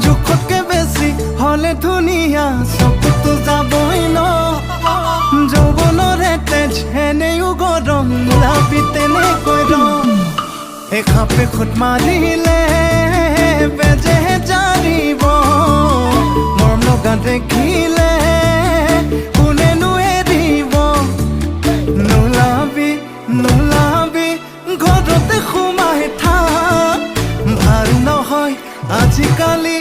জোখতকে বেছি হলে ধুনীয়া চকুতো যাবই ন যৌৱনৰে তেজ এনেও গৰম লাভি তেনেকৈ ৰম এখাপে খুট মাৰিলে বেজেহে জাৰিব মৰম লগা দেখিলে কোনেনো এৰিব নোলাবি নোলাবি ঘৰতে সোমাই থাক ভাল নহয় আজিকালি